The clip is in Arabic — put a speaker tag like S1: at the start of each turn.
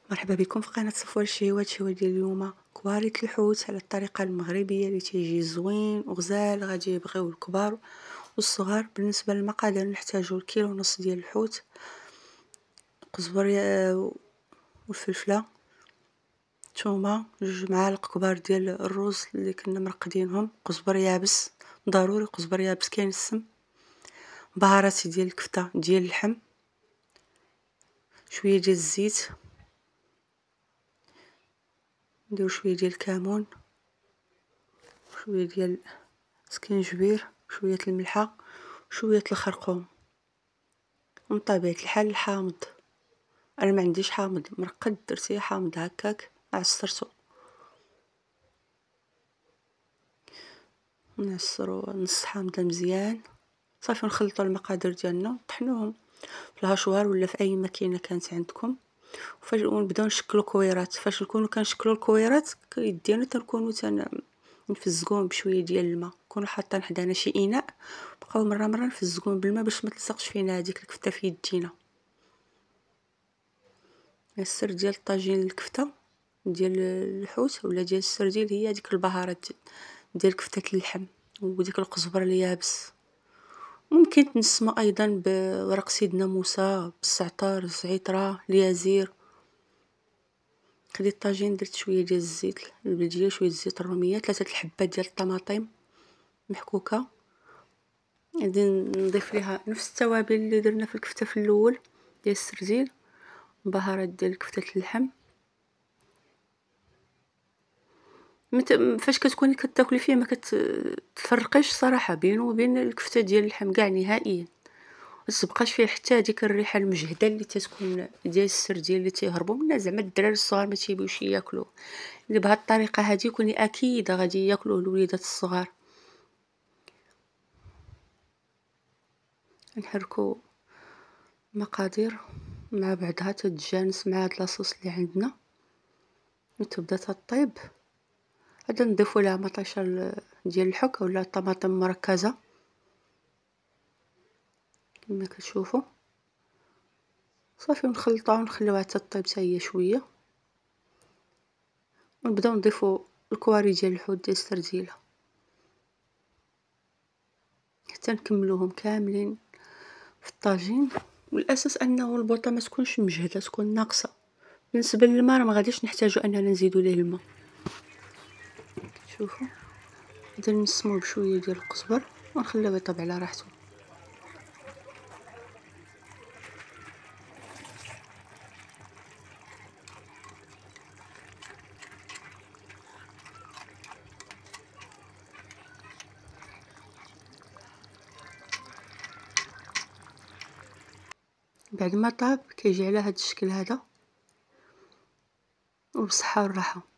S1: مرحبا بكم في قناة صفوان الشهيوات. ديال اليوم كواريت الحوت على الطريقة المغربية اللي تيجي زوين وغزال، غادي يبغيو الكبار والصغار. بالنسبة للمقادير نحتاجو كيلو ونص ديال الحوت، قزبر والفلفلة، ثومة، 2 معالق كبار ديال الرز اللي كنا مرقدينهم، قزبر يابس ضروري، قزبر يابس كاين السم، بهارات ديال الكفتة ديال اللحم، شوية ديال الزيت، نديرو شوية ديال الكمون، شوية ديال سكينجبير، شوية الملحة، شوية الخرقوم، ومن طبيعة الحال الحامض. انا ما عنديش حامض مرقد، درتيه حامض هكاك عصرته، نعصرو نص حامضه مزيان صافي. نخلطوا المقادير ديالنا نطحنوهم في الهاشوار ولا في اي ماكينه كانت عندكم، ونبداو نشكلوا كويرات. فاش نكونوا كنشكلوا الكويرات يدينا تنكونوا نفزقوهم بشويه ديال الماء، نكونوا حاطين حدانا شي اناء، بقاو مره نفزقوهم بالماء باش ما تلصقش فينا هذيك الكفته في يدينا. السر ديال الطاجين الكفته ديال الحوت ولا ديال السردين هي هذيك البهارات ديال كفته اللحم وديك القزبر اليابس. ممكن تنسمى ايضا بورق سيدنا موسى، بالزعتر، الزعتره، اليازير. خديت الطاجين، درت شويه ديال الزيت البلديه، شويه الزيت الروميه، 3 الحبات ديال الطماطم محكوكه، غادي نضيف ليها نفس التوابل اللي درنا في الكفته في الاول ديال السردين، بهارات ديال كفته اللحم. فاش كتكوني كتاكلي فيه ما كتفرقيش صراحه بينه وبين الكفته ديال اللحم كاع نهائيا، ما تبقاش فيه حتى هذيك الريحه المجهده اللي تتكون ديال السردين اللي تيهربوا منها زعما الدراري الصغار ما تيبغيوش ياكلوه. اللي بهذه الطريقه هذه كوني اكيده غادي ياكلوه الوليدات الصغار. نحركو المقادير مع بعضها تتجانس مع هاد لاصوص اللي عندنا وتبدا تطيب. غادي نضيفو لها مطيشه ديال الحك ولا الطماطم مركزه كما كتشوفوا صافي، ونخلطوها ونخليوها تطيب حتى هي شويه، ونبداو نضيفو الكواري ديال الحوت ديال السرديله حتى نكملوهم كاملين في الطاجين. والاساس انه البوطه ما تكونش مجهده، تكون ناقصه. بالنسبه للماء ما غاديش نحتاجو اننا نزيدو ليه الماء. شوفوا غادي نسموه بشويه ديال القزبر ونخليوه يطيب على راحته. بعد ما طاب كيجي على هذا الشكل هذا، وبصحه والراحه.